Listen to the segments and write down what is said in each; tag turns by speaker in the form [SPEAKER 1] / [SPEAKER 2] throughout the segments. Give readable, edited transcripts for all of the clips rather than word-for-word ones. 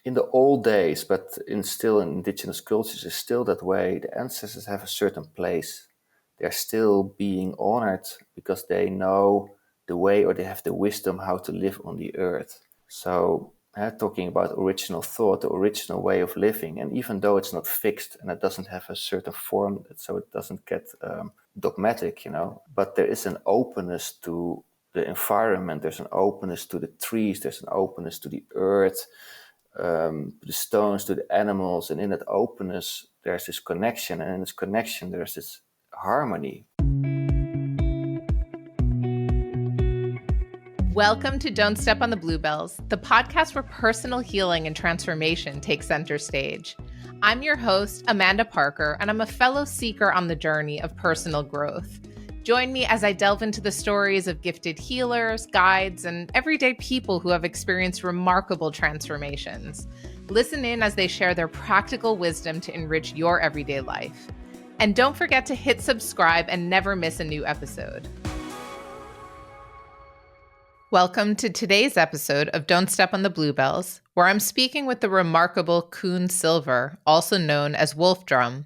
[SPEAKER 1] in the old days, but still in indigenous cultures, is still that way. The ancestors have a certain place. They're still being honored because they know the way, or they have the wisdom how to live on the earth. So talking about original thought, the original way of living, and even though it's not fixed and it doesn't have a certain form, so it doesn't get dogmatic, but there is an openness to the environment, there's an openness to the trees, there's an openness to the earth, to the stones, to the animals, and in that openness there's this connection, and in this connection there's this harmony.
[SPEAKER 2] Welcome to Don't Step on the Bluebells, the podcast where personal healing and transformation take center stage. I'm your host, Amanda Parker, and I'm a fellow seeker on the journey of personal growth. Join me as I delve into the stories of gifted healers, guides, and everyday people who have experienced remarkable transformations. Listen in as they share their practical wisdom to enrich your everyday life. And don't forget to hit subscribe and never miss a new episode. Welcome to today's episode of Don't Step on the Bluebells, where I'm speaking with the remarkable Kuhn Silver, also known as Wolf Drum.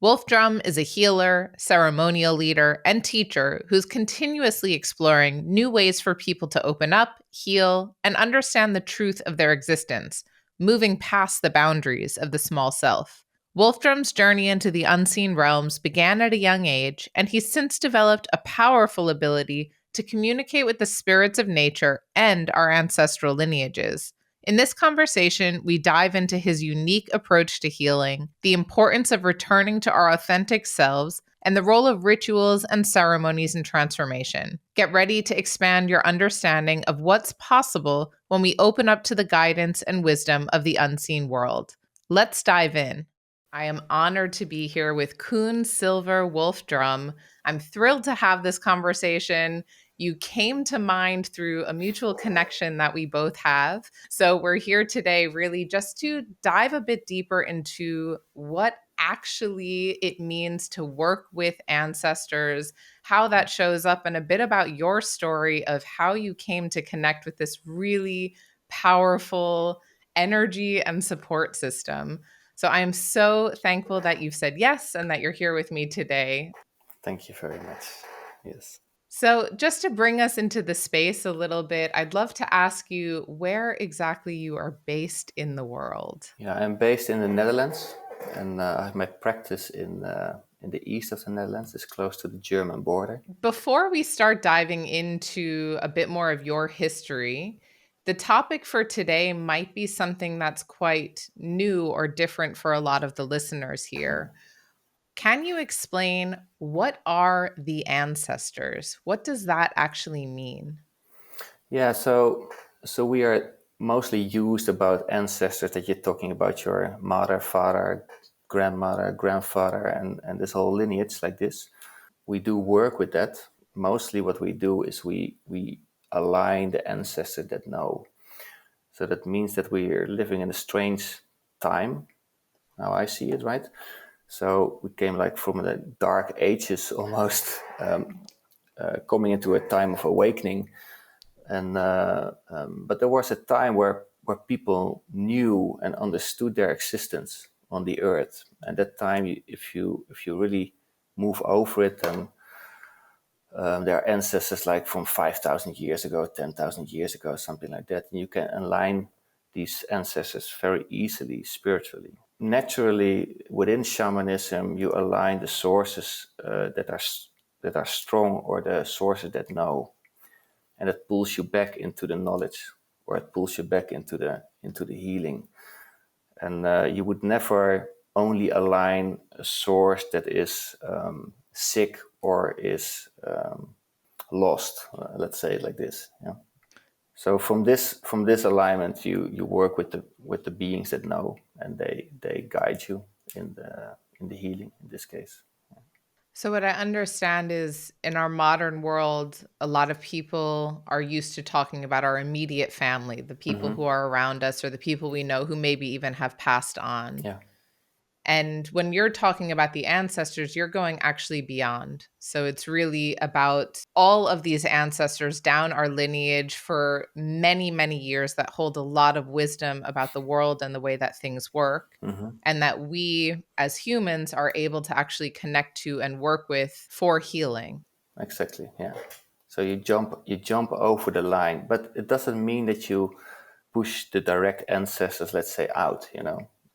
[SPEAKER 2] Wolf Drum is a healer, ceremonial leader, and teacher who's continuously exploring new ways for people to open up, heal, and understand the truth of their existence, moving past the boundaries of the small self. Wolf Drum's journey into the unseen realms began at a young age, and he's since developed a powerful ability to communicate with the spirits of nature and our ancestral lineages. In this conversation, we dive into his unique approach to healing, the importance of returning to our authentic selves, and the role of rituals and ceremonies in transformation. Get ready to expand your understanding of what's possible when we open up to the guidance and wisdom of the unseen world. Let's dive in. I am honored to be here with Kuhn Silver Wolf Drum. I'm thrilled to have this conversation. You came to mind through a mutual connection that we both have. So we're here today really just to dive a bit deeper into what actually it means to work with ancestors, how that shows up, and a bit about your story of how you came to connect with this really powerful energy and support system. So I am so thankful that you've said yes and that you're here with me today.
[SPEAKER 1] Thank you very much. Yes.
[SPEAKER 2] So just to bring us into the space a little bit, I'd love to ask you where exactly you are based in the world.
[SPEAKER 1] Yeah, I'm based in the Netherlands, and I have my practice in the east of the Netherlands. It's close to the German border.
[SPEAKER 2] Before we start diving into a bit more of your history, the topic for today might be something that's quite new or different for a lot of the listeners here. Can you explain what are the ancestors? What does that actually mean?
[SPEAKER 1] Yeah, so we are mostly used about ancestors, that you're talking about your mother, father, grandmother, grandfather, and this whole lineage like this. We do work with that. Mostly what we do is we align the ancestors that know. So that means that we are living in a strange time. Now I see it, right? So we came like from the dark ages almost, coming into a time of awakening. And but there was a time where people knew and understood their existence on the earth. And that time, if you really move over it, then there are ancestors like from 5,000 years ago, 10,000 years ago, something like that. And you can align these ancestors very easily spiritually. Naturally, within shamanism, you align the sources that are strong, or the sources that know, and it pulls you back into the knowledge, or it pulls you back into the healing. And you would never only align a source that is sick or is lost. Let's say it like this. Yeah. So from this alignment, you work with the beings that know, and they guide you in the healing in this case.
[SPEAKER 2] So what I understand is in our modern world, a lot of people are used to talking about our immediate family, the people who are around us or the people we know who maybe even have passed on.
[SPEAKER 1] Yeah.
[SPEAKER 2] And when you're talking about the ancestors, you're going actually beyond. So it's really about all of these ancestors down our lineage for many, many years that hold a lot of wisdom about the world and the way that things work.
[SPEAKER 1] Mm-hmm.
[SPEAKER 2] And that we as humans are able to actually connect to and work with for healing.
[SPEAKER 1] Exactly. Yeah. So you jump over the line, but it doesn't mean that you push the direct ancestors, let's say, out.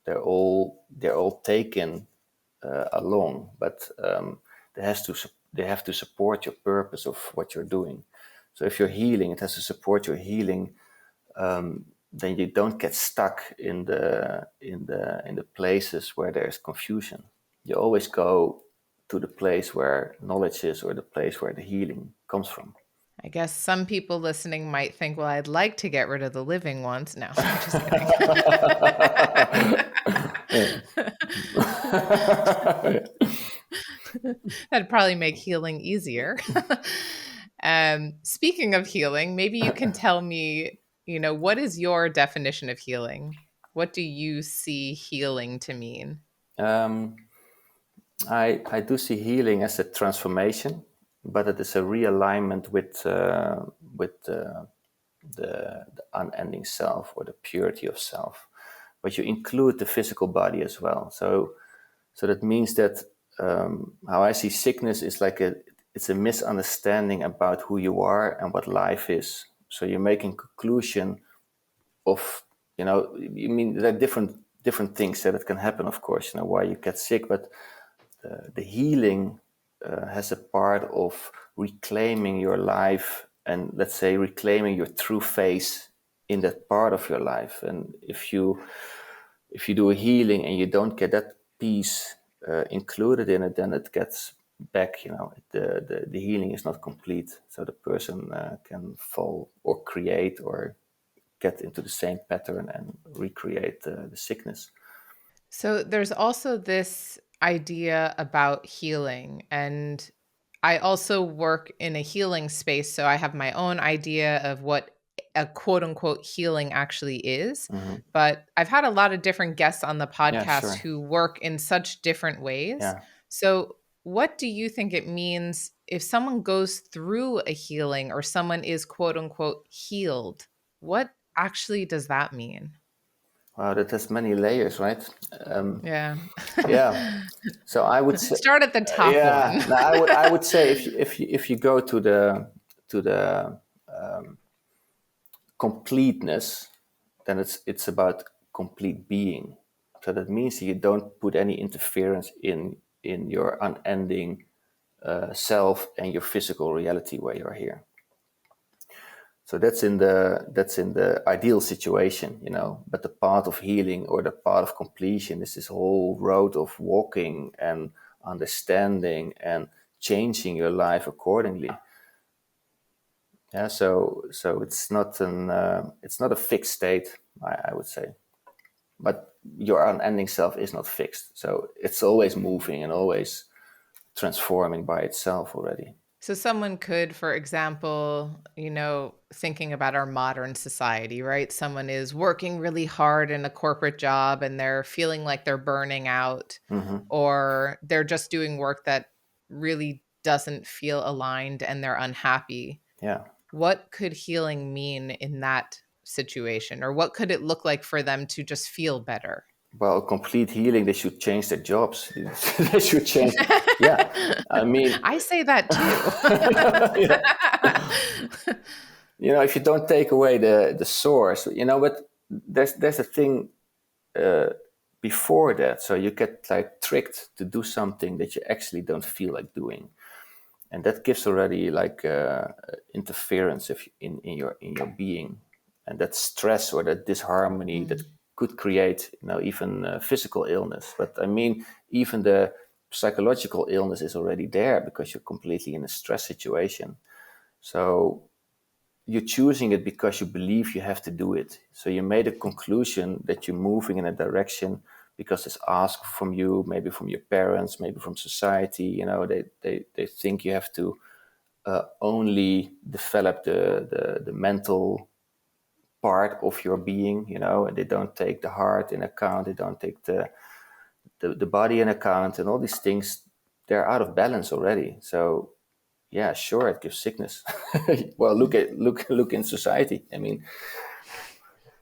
[SPEAKER 1] They're all taken along, but they have to support your purpose of what you're doing. So if you're healing, it has to support your healing. Then you don't get stuck in the places where there's confusion. You always go to the place where knowledge is, or the place where the healing comes from.
[SPEAKER 2] I guess some people listening might think, well, I'd like to get rid of the living ones. No, I'm just kidding. That'd probably make healing easier. Speaking of healing, maybe you can tell me, what is your definition of healing? What do you see healing to mean?
[SPEAKER 1] um, I do see healing as a transformation, but it is a realignment with the unending self, or the purity of self. But you include the physical body as well. So that means that how I see sickness is it's a misunderstanding about who you are and what life is. So you're making conclusion of, you mean there are different things that can happen, of course, why you get sick, but the healing has a part of reclaiming your life, and, let's say, reclaiming your true face in that part of your life. And if you do a healing and you don't get that piece included in it, then it gets back. The healing is not complete, so the person can fall or create or get into the same pattern and recreate the sickness.
[SPEAKER 2] So there's also this idea about healing. And I also work in a healing space. So I have my own idea of what a quote unquote healing actually is.
[SPEAKER 1] Hmm.
[SPEAKER 2] But I've had a lot of different guests on the
[SPEAKER 1] Yeah,
[SPEAKER 2] podcast
[SPEAKER 1] sure.
[SPEAKER 2] who work in such different ways.
[SPEAKER 1] Yeah.
[SPEAKER 2] So, what do you think it means if someone goes through a healing or someone is quote unquote healed? What actually does that mean?
[SPEAKER 1] Wow, that has many layers, right?
[SPEAKER 2] Yeah.
[SPEAKER 1] Yeah. So I would say,
[SPEAKER 2] Start at the top one.
[SPEAKER 1] yeah. No, I would say, if you go to the completeness, then it's about complete being. So that means that you don't put any interference in your unending self and your physical reality where you're here. So that's in the ideal situation. But the path of healing, or the path of completion, is this whole road of walking and understanding and changing your life accordingly. Yeah. So it's not a fixed state, I would say. But your unending self is not fixed. So it's always moving and always transforming by itself already.
[SPEAKER 2] So someone could, for example, thinking about our modern society, right? Someone is working really hard in a corporate job and they're feeling like they're burning out,
[SPEAKER 1] Hmm.
[SPEAKER 2] or they're just doing work that really doesn't feel aligned and they're unhappy.
[SPEAKER 1] Yeah.
[SPEAKER 2] What could healing mean in that situation? Or what could it look like for them to just feel better?
[SPEAKER 1] Well, complete healing, they should change their jobs. They should change. Yeah. I mean,
[SPEAKER 2] I say that
[SPEAKER 1] yeah.
[SPEAKER 2] too.
[SPEAKER 1] If you don't take away the source, but there's a thing before that. So you get like tricked to do something that you actually don't feel like doing. And that gives already like interference in your being, and that stress or that disharmony that could create even physical illness. But I mean, even the psychological illness is already there because you're completely in a stress situation. So you're choosing it because you believe you have to do it. So you made a conclusion that you're moving in a direction because it's asked from you, maybe from your parents, maybe from society. They think you have to only develop the mental part of your being, and they don't take the heart in account. They don't take the the body in account and all these things, they're out of balance already. So yeah, sure, it gives sickness. Well, look in society. I mean,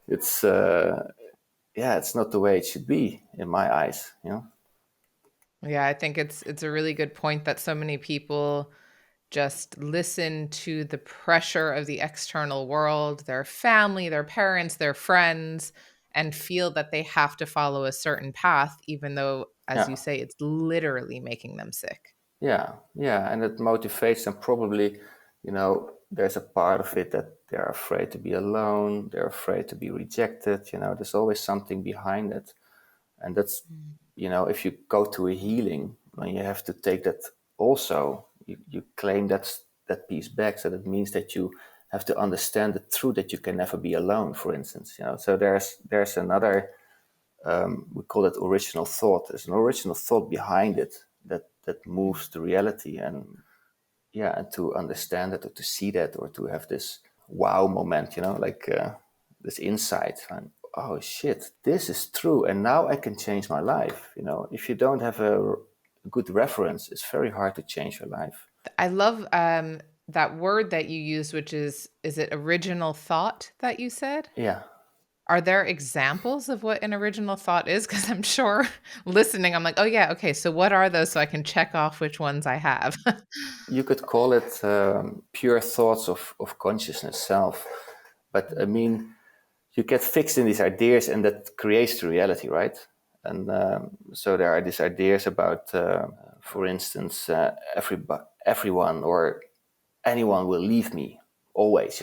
[SPEAKER 1] it's yeah, it's not the way it should be in my eyes. You know.
[SPEAKER 2] Yeah, I think it's a really good point that so many people just listen to the pressure of the external world, their family, their parents, their friends, and feel that they have to follow a certain path, even though, as you
[SPEAKER 1] Yeah,
[SPEAKER 2] say, it's literally making them sick.
[SPEAKER 1] yeah, and it motivates them. Probably, there's a part of it that they're afraid to be alone. They're afraid to be rejected. There's always something behind it, and that's,
[SPEAKER 2] Mm.
[SPEAKER 1] if you go to a healing, then you have to take that also. You claim that piece back, so that means that you have to understand the truth that you can never be alone. For instance, so there's another, we call it original thought. There's an original thought behind it that moves the reality, and yeah, and to understand it or to see that or to have this wow moment, like this insight, and oh shit, this is true, and now I can change my life. If you don't have a good reference, it's very hard to change your life.
[SPEAKER 2] I love that word that you use, which is it original thought that you said?
[SPEAKER 1] Yeah,
[SPEAKER 2] Are there examples of what an original thought is? Because I'm sure listening, I'm like, oh, yeah, okay. So what are those so I can check off which ones I have?
[SPEAKER 1] you could call it pure thoughts of consciousness self, but I mean, you get fixed in these ideas and that creates the reality, right? And so there are these ideas about, for instance, everyone or anyone will leave me always.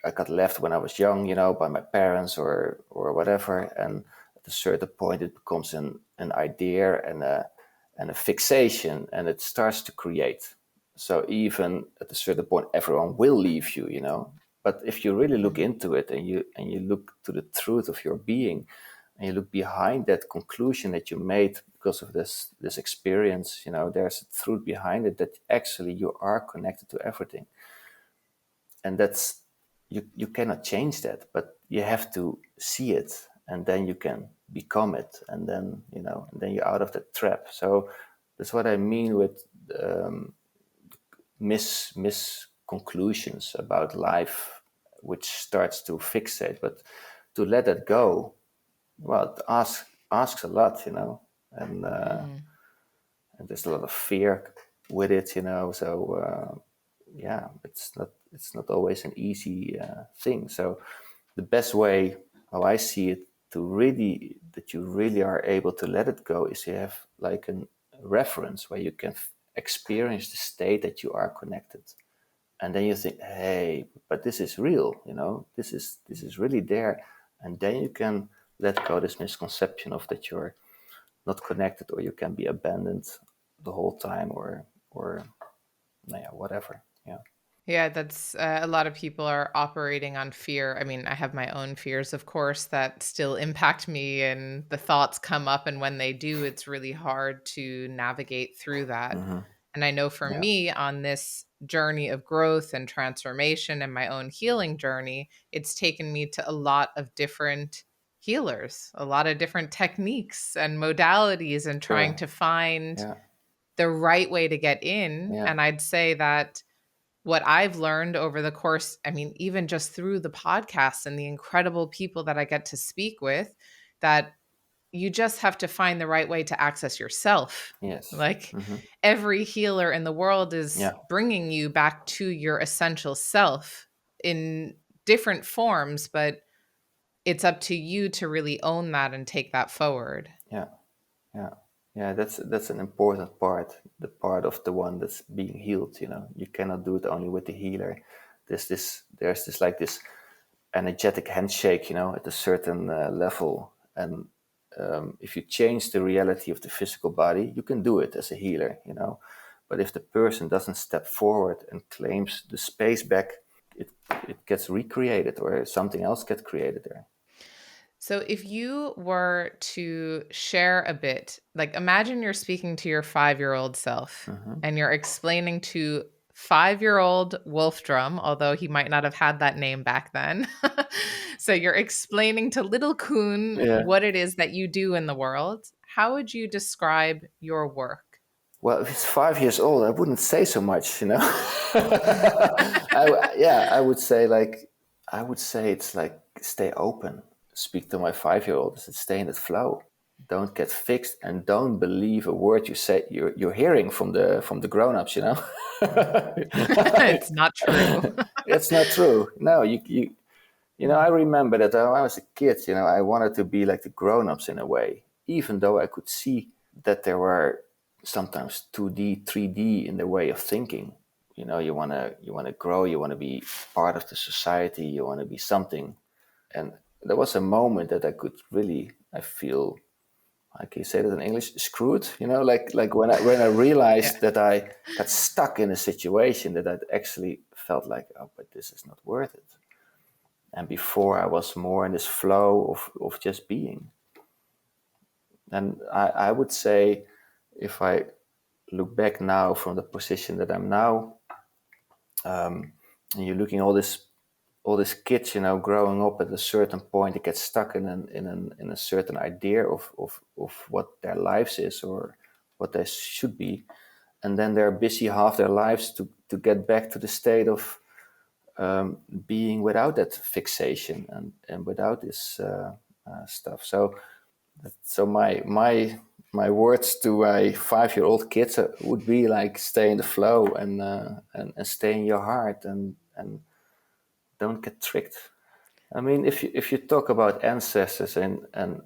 [SPEAKER 1] I got left when I was young, by my parents or whatever, and at a certain point it becomes an idea and a fixation, and it starts to create. So even at a certain point, everyone will leave you, But if you really look
[SPEAKER 2] Mm.
[SPEAKER 1] into it and you look to the truth of your being, and you look behind that conclusion that you made because of this experience, there's a truth behind it that actually you are connected to everything, and that's you cannot change that, but you have to see it, and then you can become it, and then you're out of that trap. So that's what I mean with misconclusions about life, which starts to fixate, but to let it go, well, it asks a lot, and
[SPEAKER 2] Mm.
[SPEAKER 1] and there's a lot of fear with it, so yeah, it's not always an easy thing. So the best way, how I see it, that you really are able to let it go, is you have like a reference where you can experience the state that you are connected, and then you think, hey, but this is real, this is really there, and then you can let go this misconception of that you're not connected, or you can be abandoned the whole time, or yeah, whatever. Yeah.
[SPEAKER 2] Yeah, that's a lot of people are operating on fear. I mean, I have my own fears, of course, that still impact me, and the thoughts come up. And when they do, it's really hard to navigate through that.
[SPEAKER 1] Hmm.
[SPEAKER 2] And I know for
[SPEAKER 1] Yeah.
[SPEAKER 2] me on this journey of growth and transformation and my own healing journey, it's taken me to a lot of different healers, a lot of different techniques and modalities, and trying
[SPEAKER 1] Sure.
[SPEAKER 2] to find
[SPEAKER 1] Yeah.
[SPEAKER 2] the right way to get in.
[SPEAKER 1] Yeah.
[SPEAKER 2] And I'd say that what I've learned over the course, I mean, even just through the podcast and the incredible people that I get to speak with, that you just have to find the right way to access yourself.
[SPEAKER 1] Yes.
[SPEAKER 2] Like
[SPEAKER 1] Hmm.
[SPEAKER 2] every healer in the world is
[SPEAKER 1] Yeah.
[SPEAKER 2] bringing you back to your essential self in different forms, but it's up to you to really own that and take that forward.
[SPEAKER 1] Yeah. Yeah. Yeah. That's an important part. The part of the one that's being healed. You cannot do it only with the healer. There's this like this energetic handshake, at a certain level, and if you change the reality of the physical body, you can do it as a healer. But if the person doesn't step forward and claims the space back, it it gets recreated, or something else gets created there.
[SPEAKER 2] So, if you were to share a bit, like imagine you're speaking to your 5-year-old self
[SPEAKER 1] Hmm.
[SPEAKER 2] and you're explaining to 5-year-old Wolf Drum, although he might not have had that name back then. So, you're explaining to little Kuhn
[SPEAKER 1] Yeah.
[SPEAKER 2] what it is that you do in the world. how would you describe your work?
[SPEAKER 1] Well, if it's 5 years old, I wouldn't say so much, you know. I would say it's like stay open. Speak to my 5-year-old. I said, stay in that flow. Don't get fixed, and don't believe a word you say. You're hearing from the grown-ups, you know.
[SPEAKER 2] It's not true.
[SPEAKER 1] It's not true. No, you know. I remember that when I was a kid, you know, I wanted to be like the grown-ups in a way, even though I could see that there were sometimes 2D, 3D in the way of thinking. You know, you wanna grow, you wanna be part of the society, you wanna be something. And there was a moment that I could really, I feel, I can you say that in English, screwed. You know, like when I
[SPEAKER 2] Yeah.
[SPEAKER 1] realized that I got stuck in a situation that I actually felt like, oh, but this is not worth it. And before I was more in this flow of just being. And I would say, if I look back now from the position that I'm now, and you're looking all these kids, you know, growing up at a certain point, they get stuck in a certain idea of what their lives is or what they should be, and then they're busy half their lives to get back to the state of being without that fixation and without this stuff. So my words to a 5-year-old kid would be like, stay in the flow and stay in your heart and don't get tricked. I mean, if you talk about ancestors and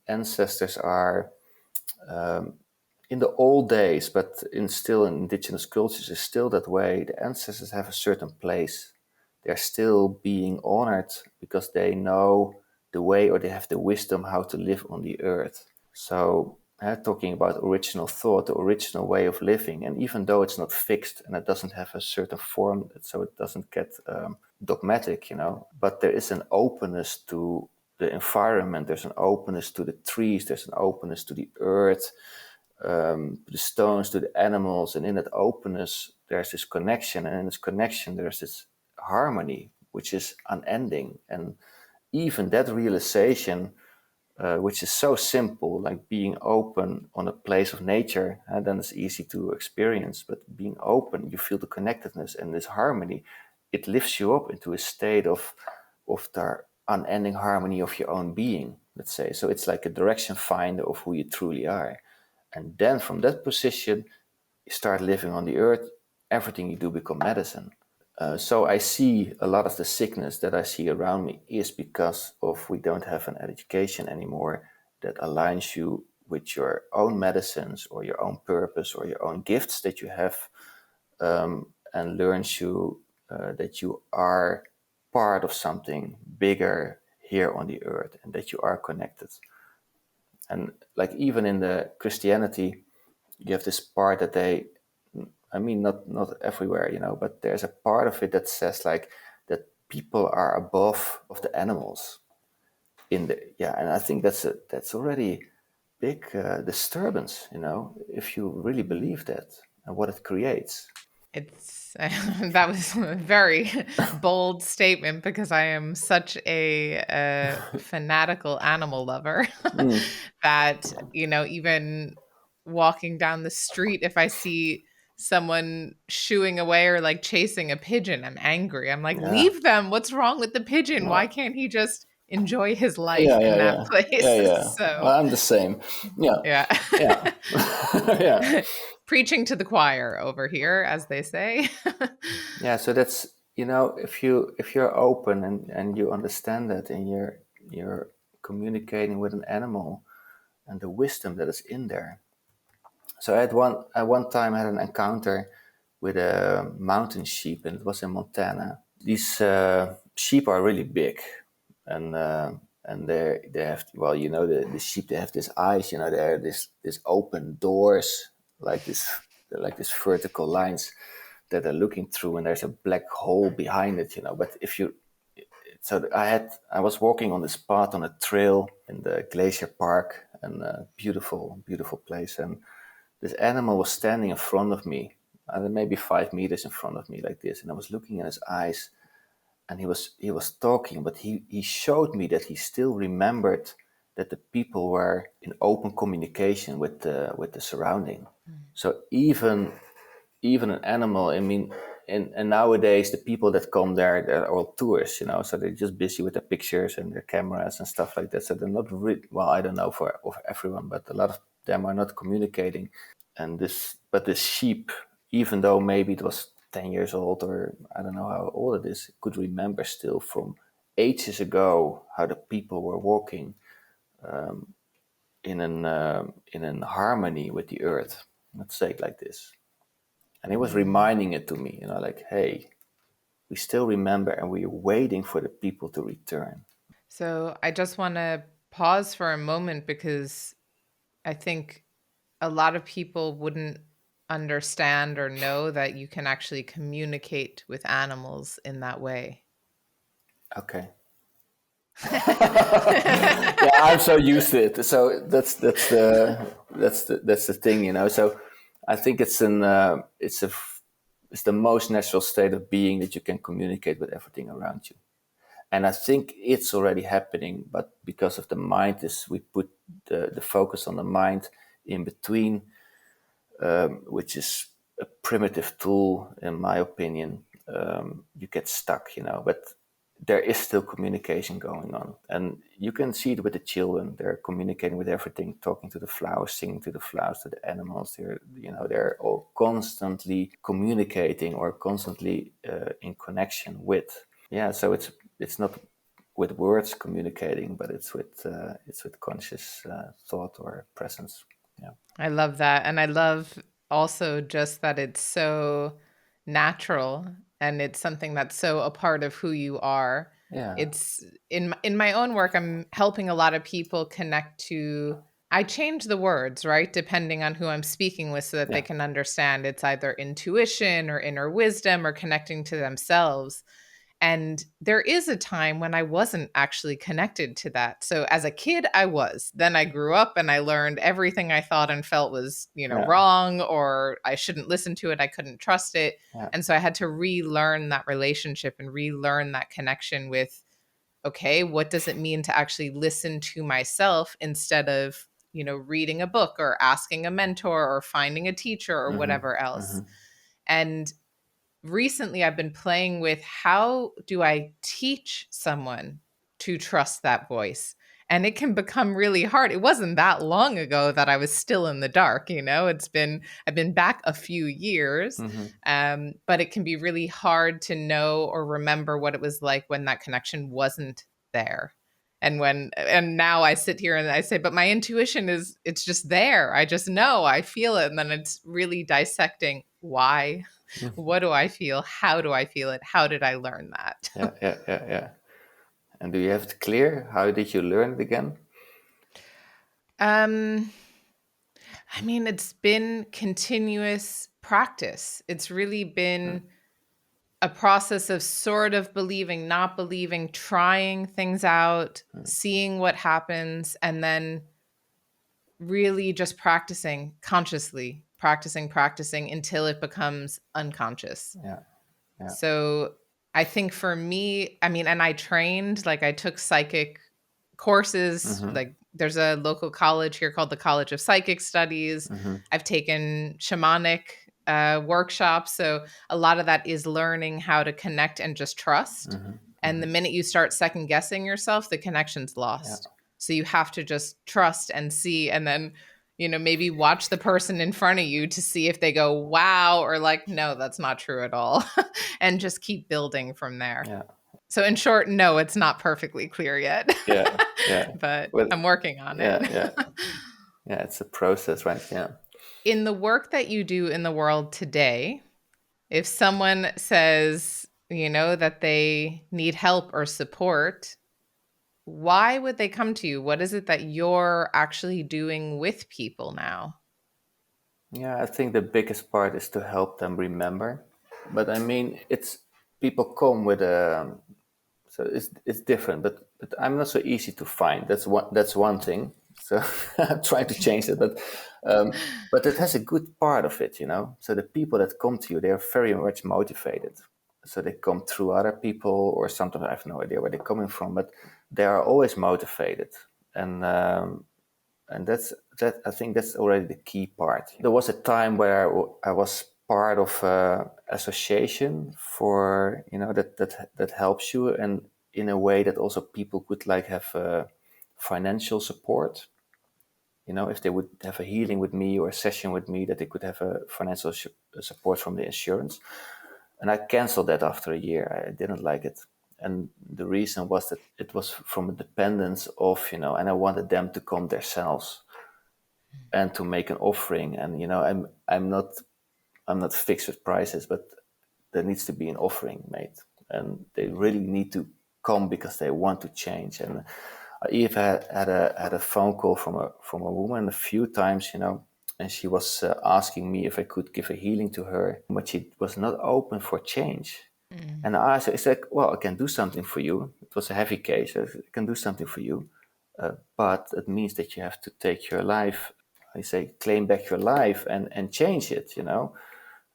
[SPEAKER 1] ancestors are in the old days, but still in indigenous cultures is still that way. The ancestors have a certain place. They're still being honored because they know the way, or they have the wisdom how to live on the earth. So, talking about original thought, the original way of living, and even though it's not fixed and it doesn't have a certain form, so it doesn't get dogmatic, you know, but there is an openness to the environment, there's an openness to the trees, there's an openness to the earth, to the stones, to the animals, and in that openness, there's this connection, and in this connection, there's this harmony, which is unending, and even that realization, which is so simple, like being open on a place of nature, and then it's easy to experience. But being open, you feel the connectedness and this harmony. It lifts you up into a state of the unending harmony of your own being. Let's say so. It's like a direction finder of who you truly are, and then from that position, you start living on the earth. Everything you do become medicine. So I see a lot of the sickness that I see around me is because of we don't have an education anymore that aligns you with your own medicines or your own purpose or your own gifts that you have, and learns you that you are part of something bigger here on the earth and that you are connected. And like even in the Christianity, you have this part that they, I mean, not everywhere, you know, but there's a part of it that says like that people are above of the animals in the, yeah, and I think that's already big disturbance, you know, if you really believe that and what it creates.
[SPEAKER 2] It's that was a very bold statement because I am such a fanatical animal lover
[SPEAKER 1] Mm,
[SPEAKER 2] that, you know, even walking down the street, if I see someone shooing away or like chasing a pigeon, I'm angry. I'm like,
[SPEAKER 1] yeah,
[SPEAKER 2] leave them. What's wrong with the pigeon? Why
[SPEAKER 1] well,
[SPEAKER 2] can't he just enjoy his life
[SPEAKER 1] yeah,
[SPEAKER 2] in
[SPEAKER 1] yeah,
[SPEAKER 2] that
[SPEAKER 1] yeah, yeah,
[SPEAKER 2] place?
[SPEAKER 1] yeah.
[SPEAKER 2] So,
[SPEAKER 1] Well, I'm the same. Yeah,
[SPEAKER 2] yeah.
[SPEAKER 1] yeah, yeah.
[SPEAKER 2] Preaching to the choir over here, as they say.
[SPEAKER 1] Yeah, so that's, you know, if you're open and you understand that and you're communicating with an animal and the wisdom that is in there. So at one time I had an encounter with a mountain sheep, and it was in Montana. These sheep are really big, and they have, well, you know, the sheep, they have these eyes, you know, they're this open doors, like this vertical lines that are looking through, and there's a black hole behind it, you know. But if you so I was walking on this path on a trail in the glacier park, and a beautiful place, and this animal was standing in front of me, maybe 5 meters in front of me, like this, and I was looking in his eyes, and he was talking, but he showed me that he still remembered that the people were in open communication with the surrounding. So even an animal, I mean, and nowadays the people that come there, they're all tourists, so they're just busy with their pictures and their cameras and stuff like that. So they're not really, well, I don't know for everyone, but a lot of them are not communicating. And this sheep, even though maybe it was 10 years old, or I don't know how old it is, could remember still from ages ago how the people were walking in harmony with the earth. Let's say it like this. And he was reminding it to me, like, hey, we still remember and we're waiting for the people to return.
[SPEAKER 2] So I just want to pause for a moment because I think a lot of people wouldn't understand or know that you can actually communicate with animals in that way.
[SPEAKER 1] Okay. Yeah, I'm so used to it. So that's the thing. So I think it's the most natural state of being that you can communicate with everything around you. And I think it's already happening, but because of the mind, we put the focus on the mind in between, which is a primitive tool, in my opinion. You get stuck, but there is still communication going on. And you can see it with the children. They're communicating with everything, talking to the flowers, singing to the flowers, to the animals. They're all constantly communicating or constantly in connection with. Yeah, so it's not with words communicating, but it's with conscious thought or presence. Yeah.
[SPEAKER 2] I love that. And I love also just that it's so natural and it's something that's so a part of who you are.
[SPEAKER 1] Yeah.
[SPEAKER 2] It's in my own work, I'm helping a lot of people connect to. I change the words, right? Depending on who I'm speaking with so that they
[SPEAKER 1] Yeah.
[SPEAKER 2] can understand it's either intuition or inner wisdom or connecting to themselves. And there is a time when I wasn't actually connected to that. So as a kid, I was. Then I grew up and I learned everything I thought and felt was,
[SPEAKER 1] Yeah.
[SPEAKER 2] wrong, or I shouldn't listen to it. I couldn't trust it.
[SPEAKER 1] Yeah.
[SPEAKER 2] And so I had to relearn that relationship and relearn that connection with, okay, what does it mean to actually listen to myself instead of, reading a book or asking a mentor or finding a teacher or whatever else. And recently I've been playing with how do I teach someone to trust that voice? And it can become really hard. It wasn't that long ago that I was still in the dark, I've been back a few years, but it can be really hard to know or remember what it was like when that connection wasn't there. And now I sit here and I say, but my intuition it's just there. I just know, I feel it. And then it's really dissecting why. What do I feel? How do I feel it? How did I learn that?
[SPEAKER 1] Yeah. And do you have it clear? How did you learn it again?
[SPEAKER 2] um, I mean, it's been continuous practice. It's really been a process of sort of believing, not believing, trying things out, seeing what happens, and then really just practicing consciously, practicing until it becomes unconscious.
[SPEAKER 1] Yeah. Yeah.
[SPEAKER 2] So I think for me, I mean, and I trained, like I took psychic courses, like there's a local college here called the College of Psychic Studies. I've taken shamanic workshops. So a lot of that is learning how to connect and just trust. And the minute you start second guessing yourself, the connection's lost.
[SPEAKER 1] Yeah.
[SPEAKER 2] So you have to just trust and see, and then maybe watch the person in front of you to see if they go, wow, or like, no, that's not true at all. And just keep building from there.
[SPEAKER 1] Yeah.
[SPEAKER 2] So in short, no, it's not perfectly clear yet.
[SPEAKER 1] Yeah. Yeah.
[SPEAKER 2] But
[SPEAKER 1] Well,
[SPEAKER 2] I'm working on
[SPEAKER 1] yeah.
[SPEAKER 2] it.
[SPEAKER 1] Yeah. Yeah. It's a process, right? Yeah.
[SPEAKER 2] In the work that you do in the world today, if someone says, that they need help or support, why would they come to you? What is it that you're actually doing with people now?
[SPEAKER 1] Yeah. I think the biggest part is to help them remember. But I mean, it's people come with a. So it's different, but I'm not so easy to find. That's one thing. So I'm trying to change it, but it has a good part of it, So the people that come to you, they are very much motivated. So they come through other people, or sometimes I have no idea where they're coming from, but they are always motivated. And that I think that's already the key part. There was a time where I was part of association for that helps you, and in a way that also people could like have financial support. If they would have a healing with me or a session with me, that they could have a financial support from the insurance. And I canceled that after a year. I didn't like it. And the reason was that it was from a dependence of, and I wanted them to come themselves and to make an offering. And, I'm not fixed with prices, but there needs to be an offering made. And they really need to come because they want to change. And I even had a phone call from a woman a few times, and she was asking me if I could give a healing to her, but she was not open for change. And I said, well, I can do something for you. It was a heavy case. I said, I can do something for you, but it means that you have to take your life. I say, claim back your life and change it.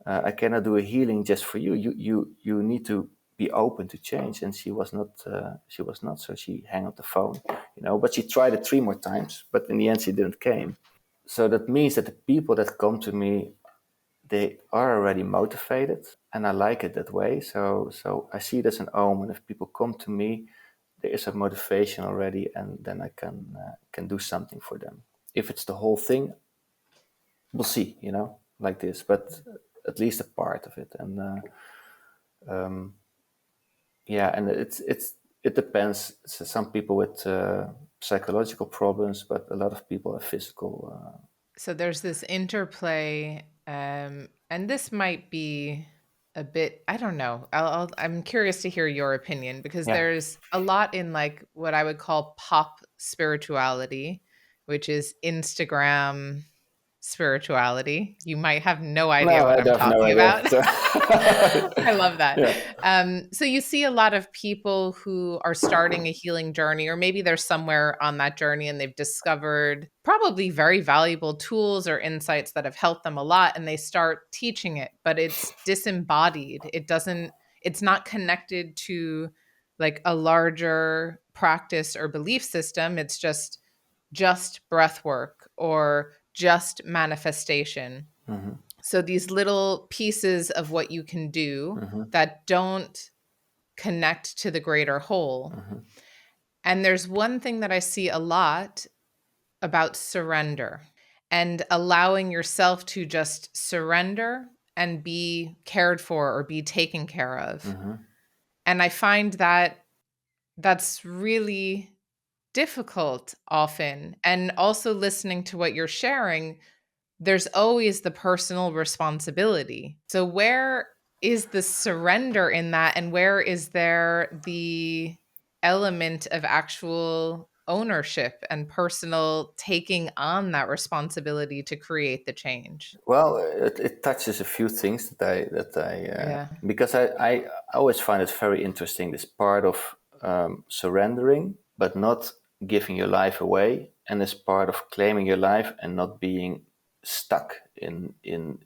[SPEAKER 1] I cannot do a healing just for you. You need to be open to change. And she was not. So she hung up the phone. But she tried it 3 more times. But in the end, she didn't came. So that means that the people that come to me, they are already motivated, and I like it that way. So I see it as an omen. If people come to me, there is a motivation already, and then I can do something for them. If it's the whole thing, we'll see. Like this, but at least a part of it. And and it depends. So some people with psychological problems, but a lot of people have physical.
[SPEAKER 2] So there's this interplay, and this might be a bit, I don't know. I'm curious to hear your opinion, because
[SPEAKER 1] Yeah.
[SPEAKER 2] there's a lot in like what I would call pop spirituality, which is Instagram spirituality. You might have no idea
[SPEAKER 1] No,
[SPEAKER 2] what
[SPEAKER 1] I
[SPEAKER 2] I'm
[SPEAKER 1] have no
[SPEAKER 2] talking
[SPEAKER 1] idea.
[SPEAKER 2] about.
[SPEAKER 1] So
[SPEAKER 2] I love that.
[SPEAKER 1] yeah.
[SPEAKER 2] So you see a lot of people who are starting a healing journey, or maybe they're somewhere on that journey and they've discovered probably very valuable tools or insights that have helped them a lot, and they start teaching it, but it's disembodied. It's not connected to like a larger practice or belief system. It's just breath work or just manifestation.
[SPEAKER 1] Mm-hmm.
[SPEAKER 2] So these little pieces of what you can do
[SPEAKER 1] Mm-hmm.
[SPEAKER 2] that don't connect to the greater whole.
[SPEAKER 1] Mm-hmm.
[SPEAKER 2] And there's one thing that I see a lot about surrender and allowing yourself to just surrender and be cared for or be taken care of.
[SPEAKER 1] Mm-hmm.
[SPEAKER 2] And I find that that's really difficult often. And also listening to what you're sharing, there's always the personal responsibility. So where is the surrender in that, and where is there the element of actual ownership and personal taking on that responsibility to create the change?
[SPEAKER 1] Well, it touches a few things that I
[SPEAKER 2] Yeah.
[SPEAKER 1] because I always find it very interesting, this part of surrendering but not giving your life away, and this part of claiming your life and not being stuck in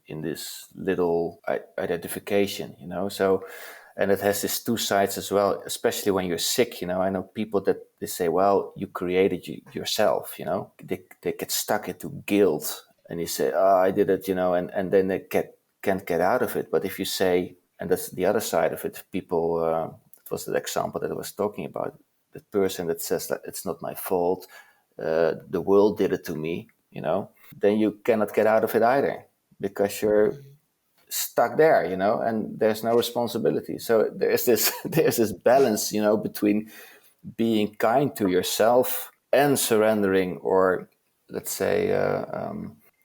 [SPEAKER 1] this little identification, so. And it has these two sides as well, especially when you're sick. I know people that they say, well, you created yourself. They get stuck into guilt, and you say, oh, I did it, and then they can't get out of it. But if you say, and that's the other side of it, people, it was the example that I was talking about, the person that says that it's not my fault, the world did it to me, then you cannot get out of it either, because you're stuck there, and there's no responsibility. So there's this there's this balance, between being kind to yourself and surrendering, or let's say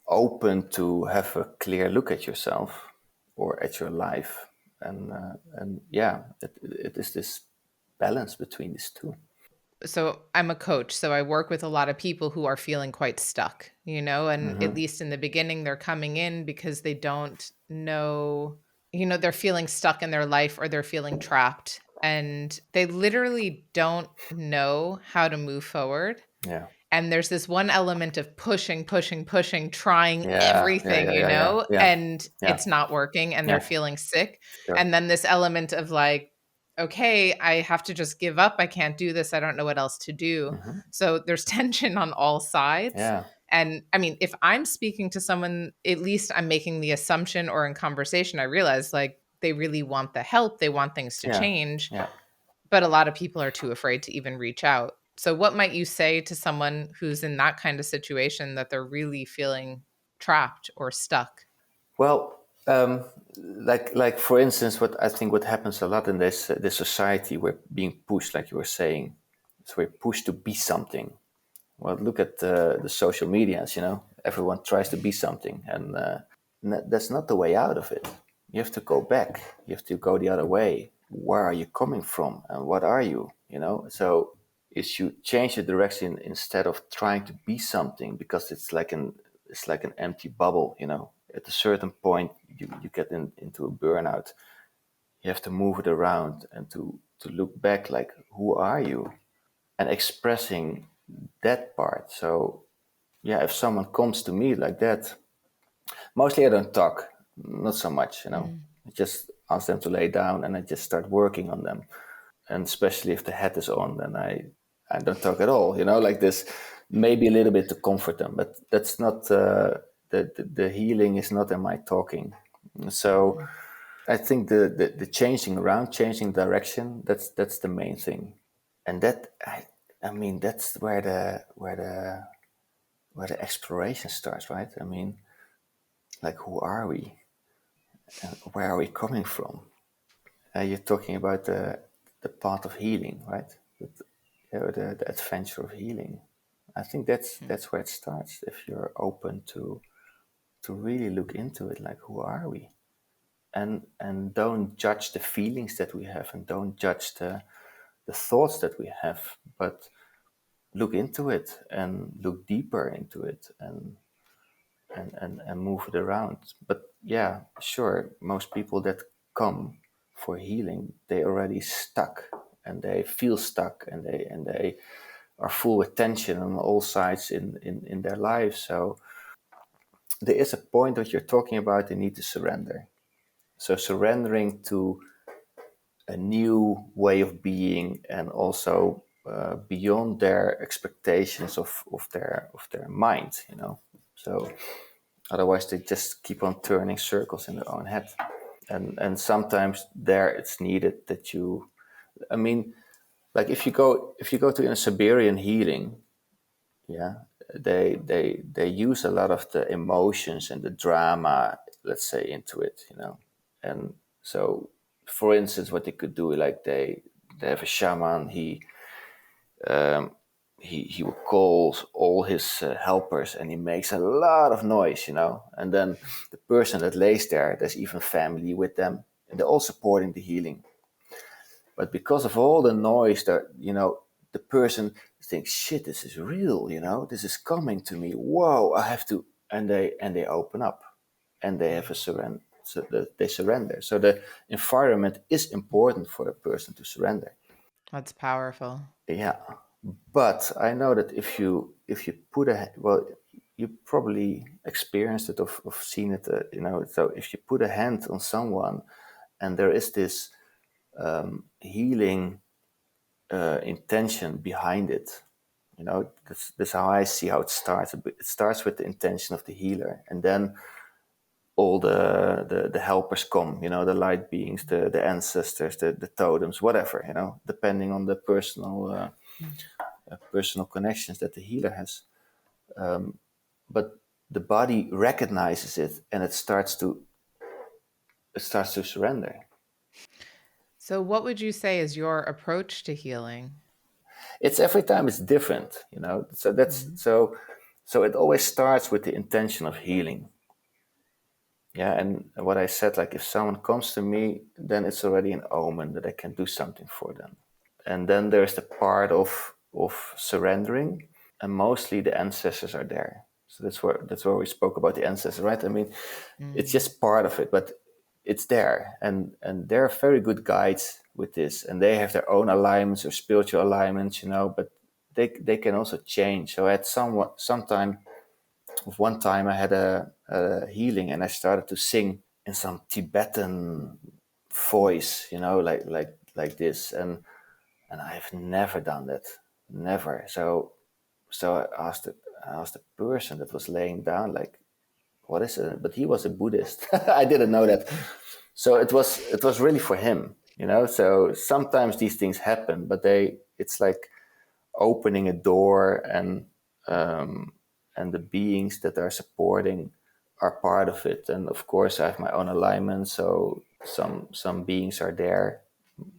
[SPEAKER 1] open to have a clear look at yourself or at your life. And yeah, it is this balance between these two.
[SPEAKER 2] So I'm a coach, so I work with a lot of people who are feeling quite stuck, and at
[SPEAKER 1] Mm-hmm.
[SPEAKER 2] least in the beginning, they're coming in because they don't know, they're feeling stuck in their life or they're feeling trapped, and they literally don't know how to move forward.
[SPEAKER 1] Yeah.
[SPEAKER 2] And there's this one element of pushing, pushing, pushing, trying
[SPEAKER 1] Yeah. Yeah.
[SPEAKER 2] everything,
[SPEAKER 1] Yeah. Yeah. Yeah. Yeah.
[SPEAKER 2] and
[SPEAKER 1] Yeah.
[SPEAKER 2] it's not working and they're
[SPEAKER 1] Yeah.
[SPEAKER 2] feeling sick.
[SPEAKER 1] Sure.
[SPEAKER 2] And then this element of like, okay, I have to just give up. I can't do this. I don't know what else to do.
[SPEAKER 1] Hmm.
[SPEAKER 2] So there's tension on all sides.
[SPEAKER 1] Yeah,
[SPEAKER 2] And I mean, if I'm speaking to someone, at least I'm making the assumption, or in conversation, I realize like they really want the help, they want things to
[SPEAKER 1] yeah,
[SPEAKER 2] change,
[SPEAKER 1] yeah.
[SPEAKER 2] but a lot of people are too afraid to even reach out. So what might you say to someone who's in that kind of situation, that they're really feeling trapped or stuck?
[SPEAKER 1] Well, like for instance, what I think what happens a lot in this society, we're being pushed, like you were saying, so we're pushed to be something. Well, look at the social medias. Everyone tries to be something, and that's not the way out of it. You have to go back. You have to go the other way. Where are you coming from, and what are you? So is you change the direction instead of trying to be something, because it's like an empty bubble. At a certain point, you get into a burnout. You have to move it around and to look back, like, who are you, and expressing that part. So yeah, if someone comes to me like that, mostly I don't talk, not so much.
[SPEAKER 2] Mm.
[SPEAKER 1] I just ask them to lay down, and I just start working on them. And especially if the head is on, then I don't talk at all. Like this, maybe a little bit to comfort them, but that's not the healing is not in my talking. So I think the changing around, changing direction, that's the main thing. And that I mean that's where the exploration starts, right? I mean, like, who are we? And where are we coming from? You're talking about the path of healing, right? The adventure of healing. I think that's where it starts. If you're open to really look into it, like, who are we? And don't judge the feelings that we have, and don't judge the thoughts that we have, but look into it and look deeper into it, and move it around. But yeah, sure, most people that come for healing, they already stuck, and they feel stuck, and they are full with tension on all sides in their lives. So there is a point that you're talking about, they need to surrender. So surrendering to a new way of being, and also beyond their expectations of their mind. So otherwise, they just keep on turning circles in their own head. And sometimes there it's needed that you. I mean, like, if you go to a Siberian healing, yeah, they use a lot of the emotions and the drama, let's say, into it. And so, for instance, what they could do, like, they have a shaman. He will call all his helpers, and he makes a lot of noise. And then the person that lays there, there's even family with them, and they're all supporting the healing. But because of all the noise, the person thinks, shit, this is real. This is coming to me. Whoa, I have to. And they open up, and they have a surrender. So they surrender. So the environment is important for a person to surrender.
[SPEAKER 2] That's powerful.
[SPEAKER 1] Yeah, but I know that if you put a well, you probably experienced it, of seen it. So if you put a hand on someone, and there is this healing intention behind it, that's how I see how it starts. It starts with the intention of the healer, and then all the helpers come. The light beings, the ancestors, the totems, whatever. Depending on the personal connections that the healer has. But the body recognizes it, and it starts to surrender.
[SPEAKER 2] So what would you say is your approach to healing?
[SPEAKER 1] It's every time it's different. So that's
[SPEAKER 2] Mhm.
[SPEAKER 1] so it always starts with the intention of healing. Yeah, and what I said, like, if someone comes to me, then it's already an omen that I can do something for them. And then there's the part of surrendering, and mostly the ancestors are there. So that's where we spoke about the ancestors, right? I mean, it's
[SPEAKER 2] Mm.
[SPEAKER 1] just part of it, but it's there, and they're very good guides with this, and they have their own alignments or spiritual alignments. But they can also change. So at sometime of one time, I had a healing, and I started to sing in some Tibetan voice, like like this, and I've never done that, never. So I asked the person that was laying down, like, what is it? But he was a Buddhist. I didn't know that. So it was really for him, you know. So sometimes these things happen, but it's like opening a door, and the beings that are supporting are part of it. And of course, I have my own alignment, so some beings are there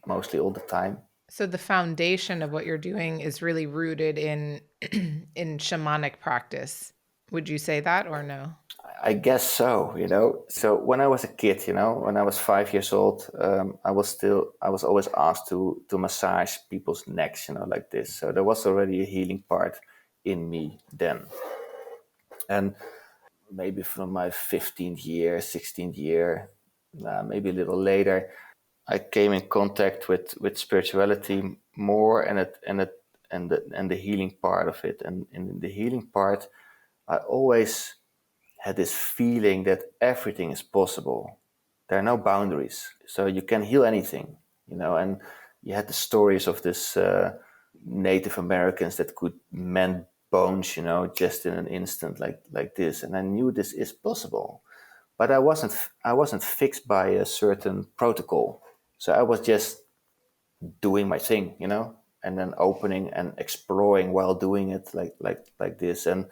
[SPEAKER 1] mostly all the time.
[SPEAKER 2] So the foundation of what you're doing is really rooted in in shamanic practice. Would you say that or no?
[SPEAKER 1] I guess so, you know. So when I was a kid, you know, when I was 5 years old, I was always asked to massage people's necks, you know, like this. So there was already a healing part in me then. And maybe from my 15th year, 16th year, maybe a little later, I came in contact with spirituality more, and the healing part of it. And in the healing part, I always had this feeling that everything is possible. There are no boundaries, so you can heal anything, you know. And you had the stories of this Native Americans that could mend bones, you know, just in an instant, like this. And I knew this is possible, but I wasn't fixed by a certain protocol. So I was just doing my thing, you know, and then opening and exploring while doing it, like this. And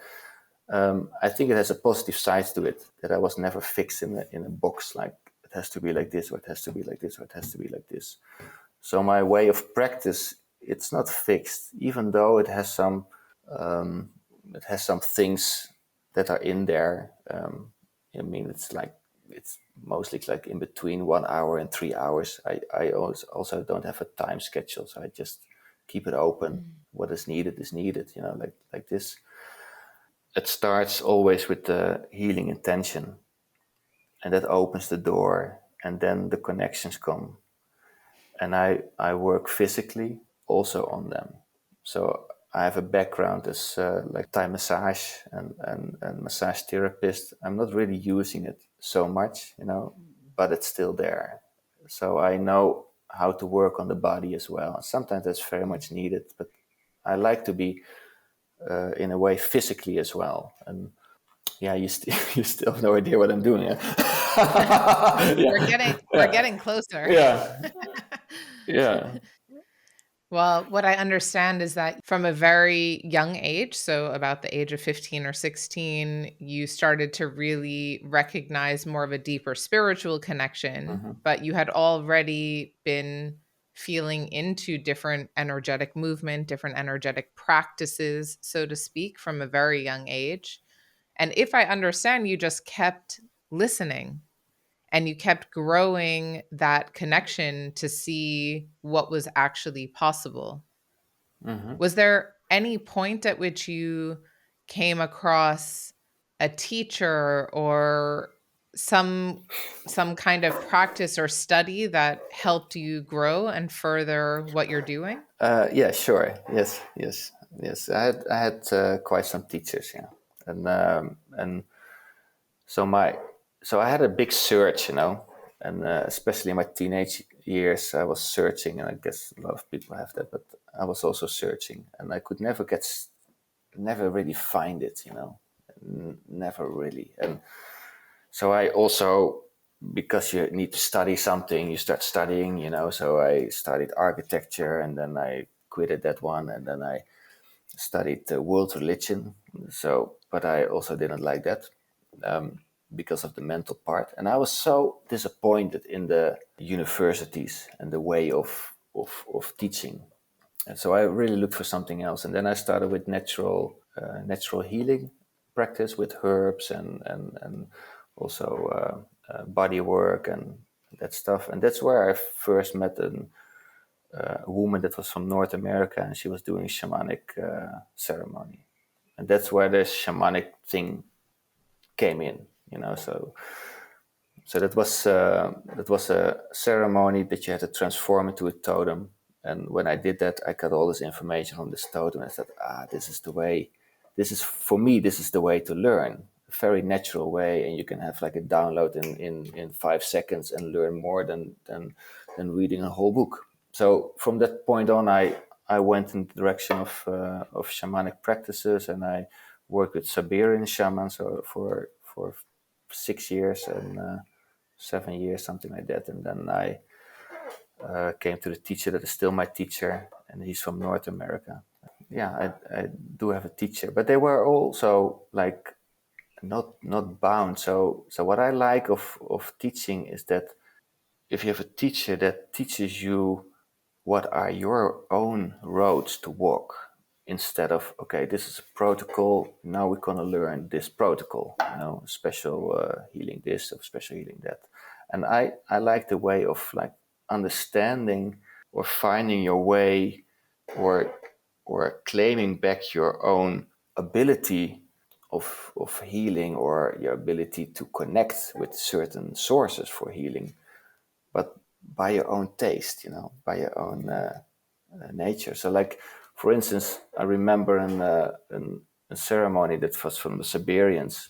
[SPEAKER 1] I think it has a positive side to it, that I was never fixed in a box, like it has to be like this, or it has to be like this, or it has to be like this. So my way of practice, it's not fixed, even though it has some things that are in there. I mean, it's mostly like in between 1 hour and 3 hours. I also don't have a time schedule, so I just keep it open. What is needed, you know, like this. It starts always with the healing intention, and that opens the door, and then the connections come. And I work physically also on them. So I have a background as like Thai massage and massage therapist. I'm not really using it so much, you know, but it's still there. So I know how to work on the body as well. Sometimes that's very much needed, but I like to be in a way physically as well. And yeah, you still have no idea what I'm doing.
[SPEAKER 2] We're
[SPEAKER 1] Yeah,
[SPEAKER 2] getting closer.
[SPEAKER 1] yeah, yeah.
[SPEAKER 2] Well, what I understand is that from a very young age, so about the age of 15 or 16, you started to really recognize more of a deeper spiritual connection,
[SPEAKER 1] Hmm.
[SPEAKER 2] but you had already been feeling into different energetic movement, different energetic practices, so to speak, from a very young age. And if I understand, you just kept listening and you kept growing that connection to see what was actually possible.
[SPEAKER 1] Hmm.
[SPEAKER 2] Was there any point at which you came across a teacher or some some kind of practice or study that helped you grow and further what you're doing?
[SPEAKER 1] Yeah, sure. Yes, yes, yes. I had quite some teachers, yeah, and so I had a big search, you know, and especially in my teenage years, I was searching, and I guess a lot of people have that, but I was also searching, and I could never really find it, you know, never really. And so I also, because you need to study something, you start studying, you know. So I studied architecture, and then I quitted that one, and then I studied world religion. So, but I also didn't like that, because of the mental part. And I was so disappointed in the universities and the way of teaching. And so I really looked for something else. And then I started with natural healing practice with herbs and also body work and that stuff. And that's where I first met a woman that was from North America, and she was doing shamanic ceremony. And that's where the shamanic thing came in, you know. So that was a ceremony that you had to transform into a totem. And when I did that, I got all this information from this totem. I said, this is the way. This is for me. This is the way to learn. A very natural way, and you can have like a download in 5 seconds and learn more than reading a whole book. So from that point on, I went in the direction of shamanic practices, and I worked with Siberian shamans for 6 years and 7 years, something like that. And then I came to the teacher that is still my teacher, and he's from North America. Yeah, I do have a teacher, but they were also like not bound. So what I like of teaching is that if you have a teacher that teaches you what are your own roads to walk, instead of, okay, this is a protocol, now we're going to learn this protocol, special healing this or special healing that. And I like the way of like understanding or finding your way, or claiming back your own ability of healing, or your ability to connect with certain sources for healing, but by your own taste, by your own nature. So, like, for instance, I remember a ceremony that was from the Siberians,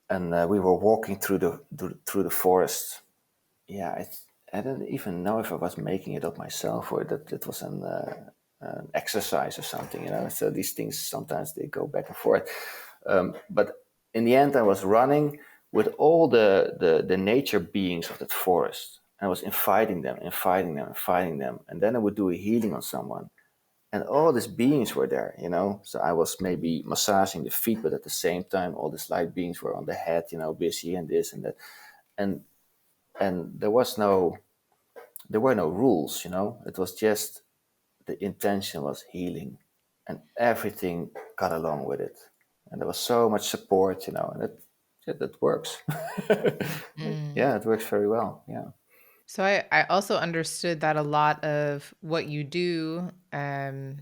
[SPEAKER 1] and we were walking through the forest. Yeah, I don't even know if I was making it up myself, or that it was an exercise or something. So these things sometimes they go back and forth. But in the end, I was running with all the nature beings of that forest. I was inviting them, and then I would do a healing on someone, and all these beings were there. So I was maybe massaging the feet, but at the same time, all these light beings were on the head, busy and this and that, and there were no rules. It was just the intention was healing, and everything got along with it, and there was so much support, and that works.
[SPEAKER 2] Mm.
[SPEAKER 1] Yeah, it works very well. Yeah.
[SPEAKER 2] So I also understood that a lot of what you do, and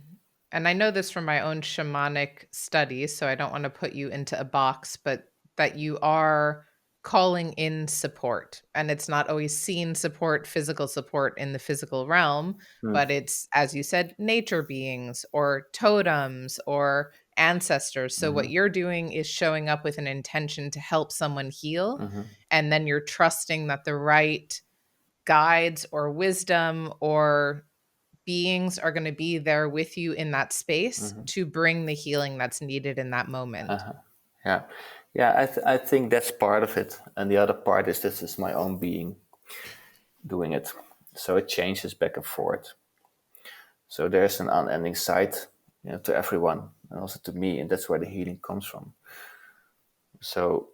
[SPEAKER 2] I know this from my own shamanic studies, so I don't want to put you into a box, but that you are calling in support. And it's not always seen support, physical support in the physical realm,
[SPEAKER 1] Mm.
[SPEAKER 2] but it's, as you said, nature beings or totems or ancestors. So what
[SPEAKER 1] Mm-hmm.
[SPEAKER 2] you're doing is showing up with an intention to help someone heal.
[SPEAKER 1] Mm-hmm.
[SPEAKER 2] And then you're trusting that the right guides or wisdom or beings are going to be there with you in that space
[SPEAKER 1] Mm-hmm.
[SPEAKER 2] to bring the healing that's needed in that moment.
[SPEAKER 1] Uh-huh. Yeah, yeah. I think that's part of it, and the other part is this is my own being doing it, so it changes back and forth. So there's an unending side, to everyone, and also to me, and that's where the healing comes from. So,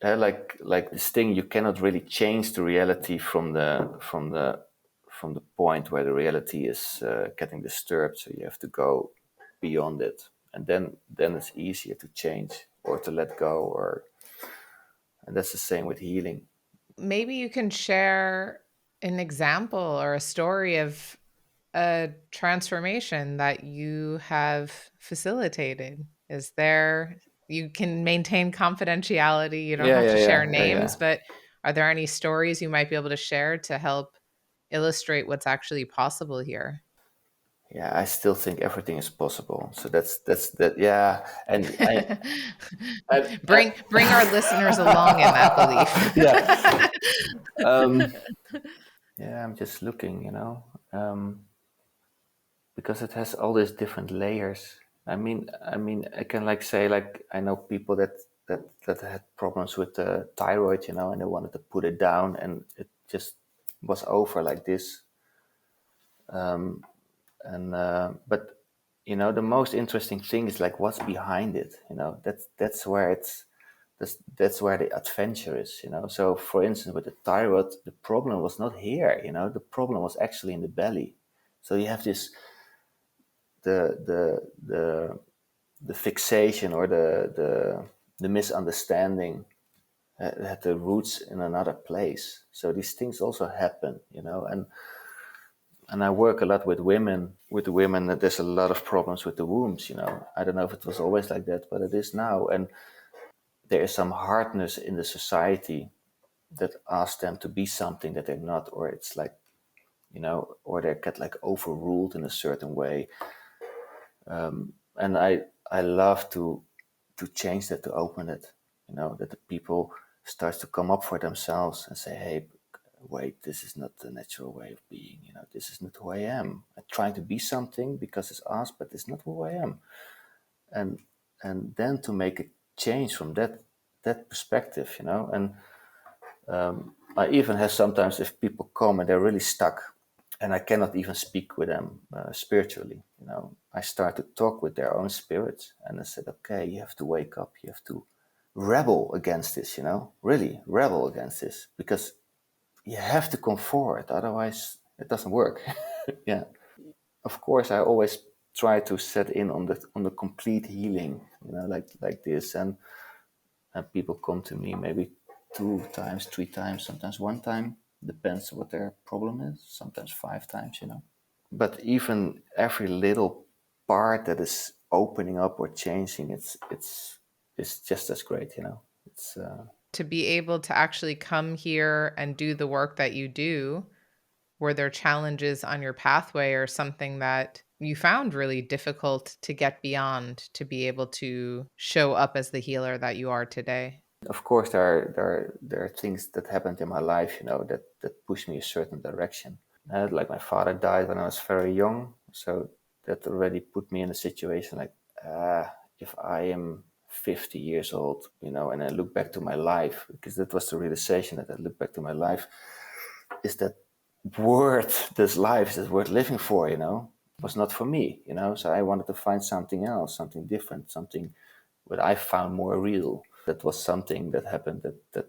[SPEAKER 1] like this thing, you cannot really change the reality from the point where the reality is getting disturbed. So you have to go beyond it, and then it's easier to change or to let go, and that's the same with healing.
[SPEAKER 2] Maybe you can share an example or a story of a transformation that you have facilitated. Is there, you can maintain confidentiality, you don't
[SPEAKER 1] Yeah,
[SPEAKER 2] have
[SPEAKER 1] yeah,
[SPEAKER 2] to share
[SPEAKER 1] yeah, yeah,
[SPEAKER 2] names,
[SPEAKER 1] yeah.
[SPEAKER 2] but are there any stories you might be able to share to help illustrate what's actually possible here?
[SPEAKER 1] Yeah, I still think everything is possible. So that's that. Yeah, and
[SPEAKER 2] Bring our listeners along in that belief.
[SPEAKER 1] yeah, um, yeah. I'm just looking, because it has all these different layers. I can like say, like, I know people that had problems with the thyroid, and they wanted to put it down, and it just was over like this. And but the most interesting thing is like what's behind it. That's where the adventure is. So for instance, with the thyroid, the problem was not here. The problem was actually in the belly. So you have this the the the the fixation, or the misunderstanding had the roots in another place. So these things also happen. And I work a lot with women. With the women, that there's a lot of problems with the wombs. I don't know if it was always like that, but it is now. And there is some hardness in the society that asks them to be something that they're not, or it's like, or they get like overruled in a certain way. And I love to change that, to open it. That the people starts to come up for themselves and say, hey, wait, this is not the natural way of being. This is not who I am. I'm trying to be something because it's asked, but it's not who I am. And then to make a change from that perspective, and I even have sometimes, if people come and they're really stuck and I cannot even speak with them spiritually, I start to talk with their own spirits, and I said, okay, you have to wake up, you have to rebel against this, really rebel against this, because you have to come forward, otherwise it doesn't work. Yeah, of course I always try to set in on the complete healing, like this, and people come to me maybe 2 times, 3 times, sometimes 1 time, depends what their problem is, sometimes 5 times. But even every little part that is opening up or changing, it's just as great. It's
[SPEAKER 2] To be able to actually come here and do the work that you do, were there challenges on your pathway or something that you found really difficult to get beyond to be able to show up as the healer that you are today?
[SPEAKER 1] of course there are things that happened in my life, that push me a certain direction. Like my father died when I was very young, so that already put me in a situation like, if I am 50 years old, and I look back to my life, because that was the realization that I look back to my life, is that worth this life, is that worth living for, It was not for me, so I wanted to find something else, something different, something what I found more real. That was something that happened that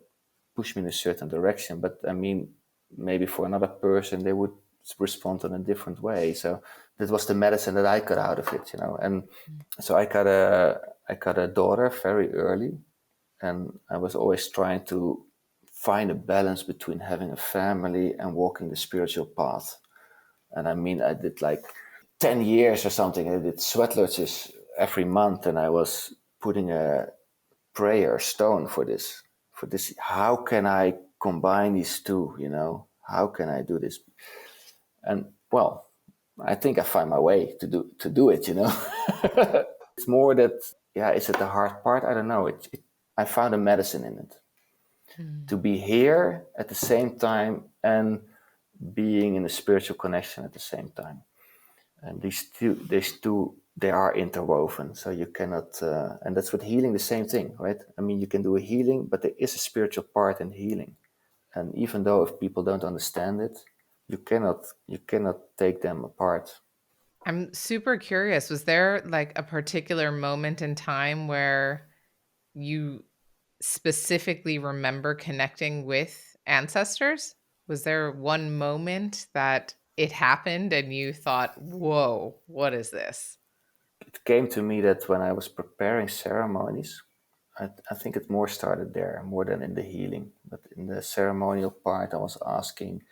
[SPEAKER 1] pushed me in a certain direction. But I mean, maybe for another person, they would respond in a different way. So that was the medicine that I got out of it, And so I got a daughter very early, and I was always trying to find a balance between having a family and walking the spiritual path. And I mean, I did like 10 years or something. I did sweat lodges every month, and I was putting a prayer stone for this. For this, how can I combine these two? How can I do this? And well, I think I find my way to do it. It's more that, yeah. Is it the hard part? I don't know. I found a medicine in it,
[SPEAKER 2] Mm.
[SPEAKER 1] to be here at the same time and being in a spiritual connection at the same time. And these two, they are interwoven. So you cannot, and that's what healing, the same thing, right? I mean, you can do a healing, but there is a spiritual part in healing. And even though if people don't understand it, you cannot take them apart.
[SPEAKER 2] I'm super curious. Was there like a particular moment in time where you specifically remember connecting with ancestors? Was there one moment that it happened and you thought, whoa, what is this?
[SPEAKER 1] It came to me that when I was preparing ceremonies, I think it more started there, more than in the healing. But in the ceremonial part, I was asking,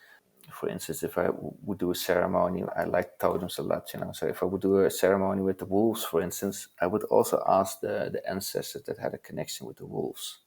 [SPEAKER 1] for instance, if I would do a ceremony, I like totems a lot, So if I would do a ceremony with the wolves, for instance, I would also ask the ancestors that had a connection with the wolves.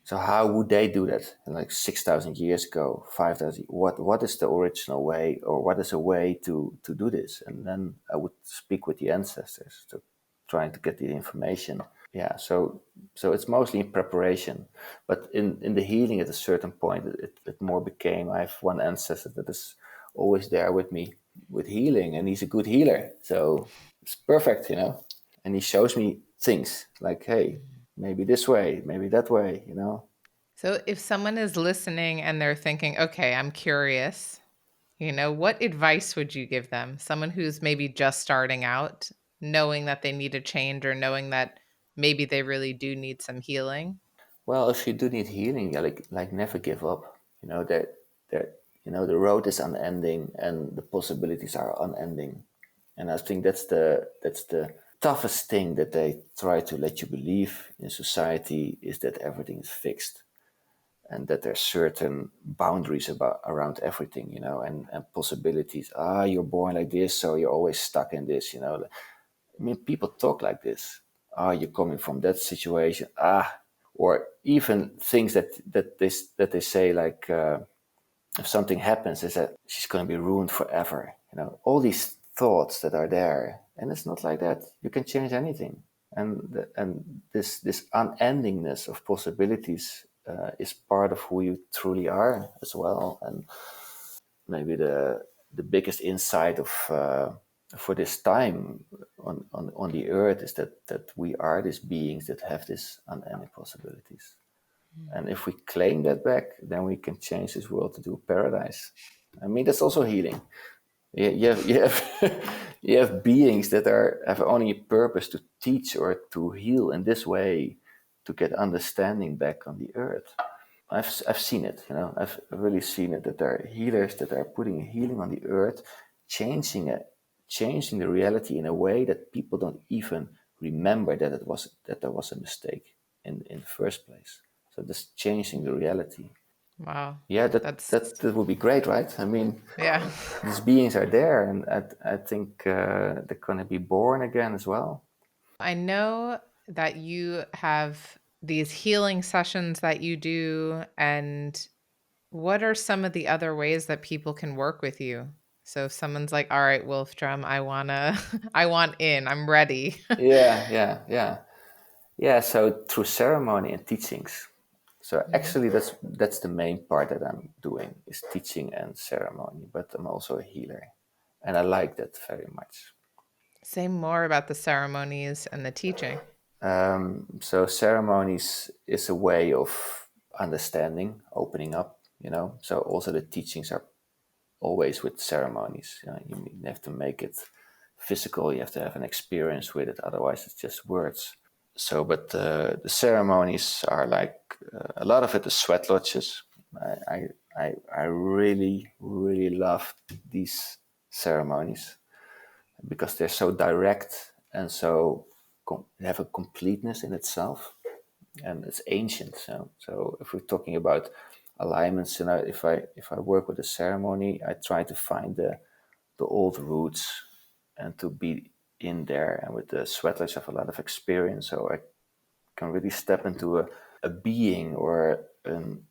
[SPEAKER 1] So how would they do that? Like 6,000 years ago, 5,000. What is the original way, or what is a way to do this? And then I would speak with the ancestors to trying to get the information. Yeah, so it's mostly in preparation, but in the healing at a certain point, it more became, I have one ancestor that is always there with me with healing, and he's a good healer, so it's perfect. And he shows me things like, hey, maybe this way, maybe that way.
[SPEAKER 2] So if someone is listening and they're thinking, okay, I'm curious, what advice would you give them? Someone who's maybe just starting out, knowing that they need a change or knowing that maybe they really do need some healing.
[SPEAKER 1] Well, if you do need healing, yeah, like never give up. That the road is unending and the possibilities are unending. And I think that's the toughest thing that they try to let you believe in society, is that everything is fixed, and that there's certain boundaries around everything, and possibilities. You're born like this, so you're always stuck in this. I mean, people talk like this. You're coming from that situation. Or even things that they say, like, if something happens, is that she's going to be ruined forever. All these thoughts that are there, and it's not like that. You can change anything, and this unendingness of possibilities is part of who you truly are as well. And maybe the biggest insight of for this time on the earth is that we are these beings that have this unending possibilities. And if we claim that back, then we can change this world to do paradise. I mean, that's also healing. You have you have beings that have only a purpose to teach or to heal in this way, to get understanding back on the earth. I've seen it, I've really seen it, that there are healers that are putting healing on the earth, changing it, changing the reality in a way that people don't even remember that there was a mistake in the first place. So just changing the reality.
[SPEAKER 2] Wow.
[SPEAKER 1] Yeah,
[SPEAKER 2] That's
[SPEAKER 1] that would be great, right? I mean,
[SPEAKER 2] yeah.
[SPEAKER 1] these beings are there, and I think they're going to be born again as well.
[SPEAKER 2] I know that you have these healing sessions that you do, and what are some of the other ways that people can work with you? So if someone's like, "All right, Wolf Drum, I wanna, I want in, I'm ready."
[SPEAKER 1] Yeah. So through ceremony and teachings. So
[SPEAKER 2] Mhm.
[SPEAKER 1] actually, that's the main part that I'm doing, is teaching and ceremony. But I'm also a healer, and I like that very much.
[SPEAKER 2] Say more about the ceremonies and the teaching.
[SPEAKER 1] So ceremonies is a way of understanding, opening up. So also the teachings are always with ceremonies. You have to make it physical. You have to have an experience with it. Otherwise, it's just words. So, but the ceremonies are like a lot of it is sweat lodges. I really really love these ceremonies because they're so direct and so have a completeness in itself, and it's ancient. So if we're talking about alignments, and if I work with a ceremony, I try to find the old roots and to be in there. And with the sweat lodge, I have a lot of experience, so I can really step into a being or an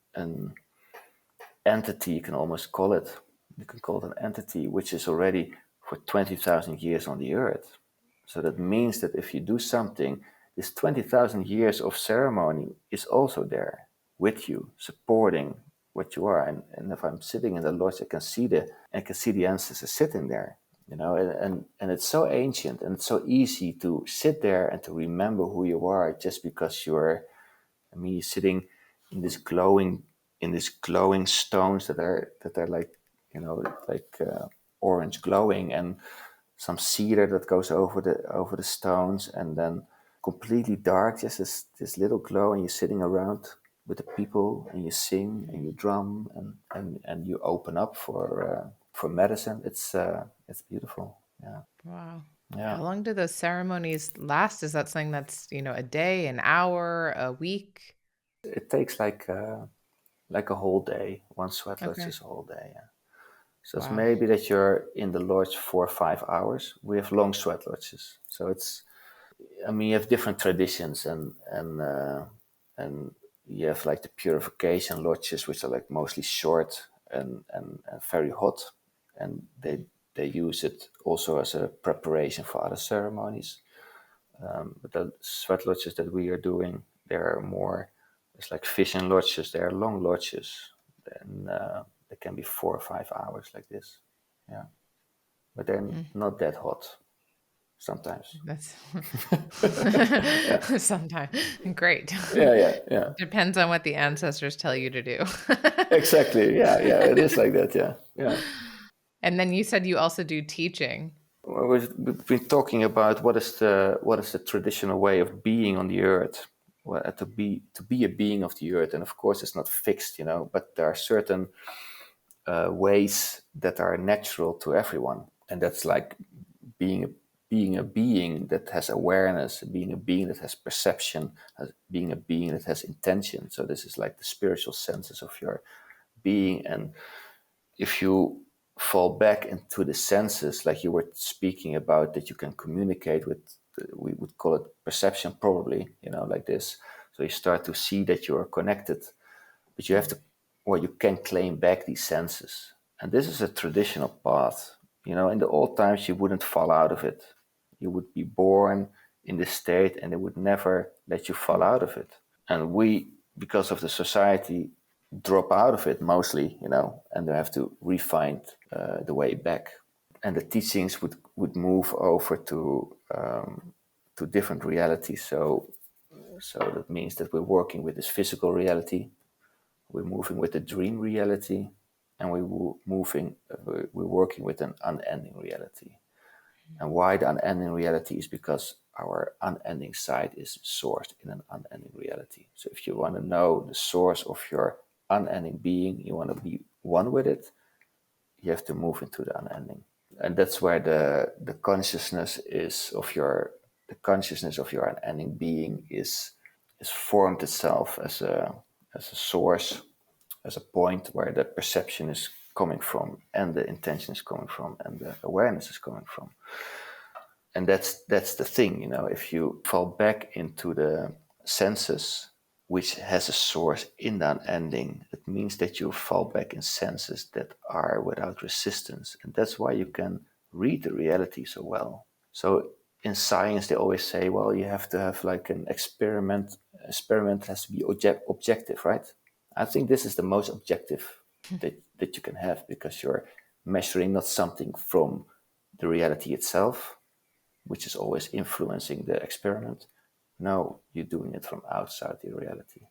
[SPEAKER 1] entity, you can almost call it. You can call it an entity which is already for 20,000 years on the earth. So that means that if you do something, this 20,000 years of ceremony is also there with you, supporting what you are. And if I'm sitting in the lodge, I can see the ancestors sitting there. And it's so ancient and it's so easy to sit there and to remember who you are just because you're sitting in this glowing stones that are like orange glowing, and some cedar that goes over the stones, and then completely dark, just this little glow, and you're sitting around with the people, and you sing and you drum, and you open up for medicine. It's beautiful. Yeah,
[SPEAKER 2] Wow.
[SPEAKER 1] yeah.
[SPEAKER 2] How long do those ceremonies last? Is that something that's, a day, an hour, a week?
[SPEAKER 1] It takes like a whole day. One sweat lodge
[SPEAKER 2] Okay.
[SPEAKER 1] is a whole day. Yeah. So it's
[SPEAKER 2] Wow.
[SPEAKER 1] maybe that you're in the lodge 4 or 5 hours. We have long sweat lodges, so you have different traditions, and you have like the purification lodges, which are like mostly short and very hot, and they use it also as a preparation for other ceremonies. But the sweat lodges that we are doing, they're more, it's like fishing lodges. They are long lodges, and they can be 4 or 5 hours like this. Yeah, but they're
[SPEAKER 2] Mm,
[SPEAKER 1] not that hot sometimes.
[SPEAKER 2] that's
[SPEAKER 1] Yeah,
[SPEAKER 2] sometimes great.
[SPEAKER 1] yeah.
[SPEAKER 2] Depends on what the ancestors tell you to do.
[SPEAKER 1] Exactly. Yeah. It is like that. Yeah.
[SPEAKER 2] And then you said you also do teaching.
[SPEAKER 1] Well, we've been talking about what is the traditional way of being on the earth, well, to be a being of the earth, and of course it's not fixed, but there are certain ways that are natural to everyone, and that's like being a being a being that has awareness, being a being that has perception, being a being that has intention. So this is like the spiritual senses of your being, and if you fall back into the senses, like you were speaking about, that you can communicate with, we would call it perception, probably, like this. So you start to see that you are connected, but you have to, or you can claim back these senses. And this is a traditional path. In the old times, you wouldn't fall out of it. You would be born in this state, and they would never let you fall out of it. And because of the society, drop out of it mostly, and they have to refine the way back. And the teachings would move over to different realities. So that means that we're working with this physical reality, we're moving with the dream reality, and we're working with an unending reality. And why the unending reality is because our unending side is sourced in an unending reality. So if you want to know the source of your unending being, you want to be one with it, you have to move into the unending. And that's where the consciousness of your unending being is formed itself as a source, as a point where the perception is coming from, and the intention is coming from, and the awareness is coming from. And that's the thing, if you fall back into the senses, which has a source in the unending, it means that you fall back in senses that are without resistance. And that's why you can read the reality so well. So in science, they always say, well, you have to have like an experiment. Experiment has to be objective, right? I think this is the most objective that you can have, because you're measuring not something from the reality itself, which is always influencing the experiment. No, you're doing it from outside the reality.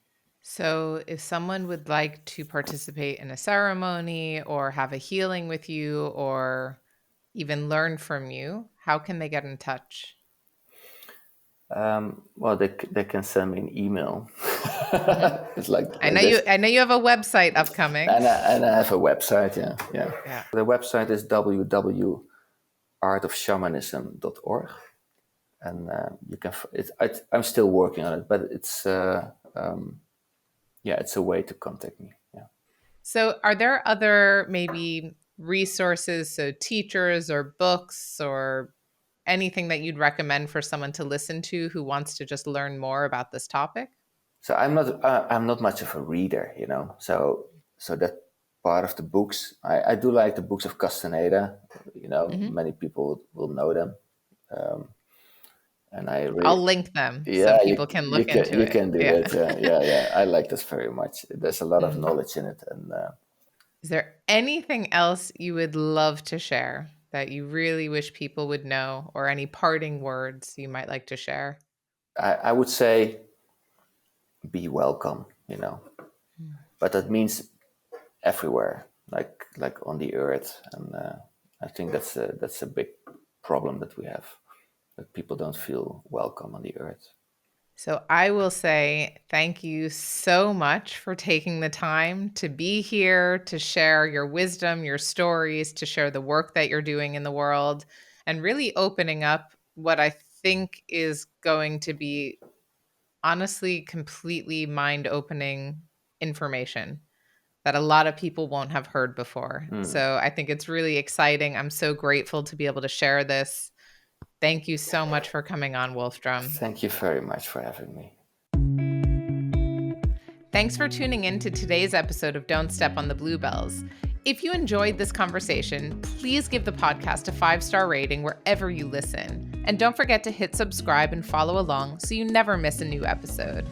[SPEAKER 2] So if someone would like to participate in a ceremony or have a healing with you or even learn from you, how can they get in touch?
[SPEAKER 1] Well, they can send me an email. It's like
[SPEAKER 2] I
[SPEAKER 1] this.
[SPEAKER 2] know you have a website upcoming.
[SPEAKER 1] And I have a website, yeah. The website is www.artofshamanism.org, and you can. I'm still working on it, but it's it's a way to contact me. Yeah.
[SPEAKER 2] So, are there other maybe resources, so teachers or books or anything that you'd recommend for someone to listen to who wants to just learn more about this topic?
[SPEAKER 1] So I'm not much of a reader, So that part of the books, I do like the books of Castaneda. Many people will know them, and
[SPEAKER 2] I'll link them so people can look into
[SPEAKER 1] you
[SPEAKER 2] it.
[SPEAKER 1] can do it. Yeah. I like this very much. There's a lot of knowledge in it, and.
[SPEAKER 2] Is there anything else you would love to share that you really wish people would know, or any parting words you might like to share?
[SPEAKER 1] I would say be welcome, but that means everywhere, like on the earth. And I think that's a big problem that we have, that people don't feel welcome on the earth.
[SPEAKER 2] So I will say thank you so much for taking the time to be here, to share your wisdom, your stories, to share the work that you're doing in the world, and really opening up what I think is going to be honestly completely mind-opening information that a lot of people won't have heard before. So I think it's really exciting. I'm so grateful to be able to share this. Thank you so much for coming on, Wolf Drum.
[SPEAKER 1] Thank you very much for having me.
[SPEAKER 2] Thanks for tuning in to today's episode of Don't Step on the Bluebells. If you enjoyed this conversation, please give the podcast a 5-star rating wherever you listen. And don't forget to hit subscribe and follow along so you never miss a new episode.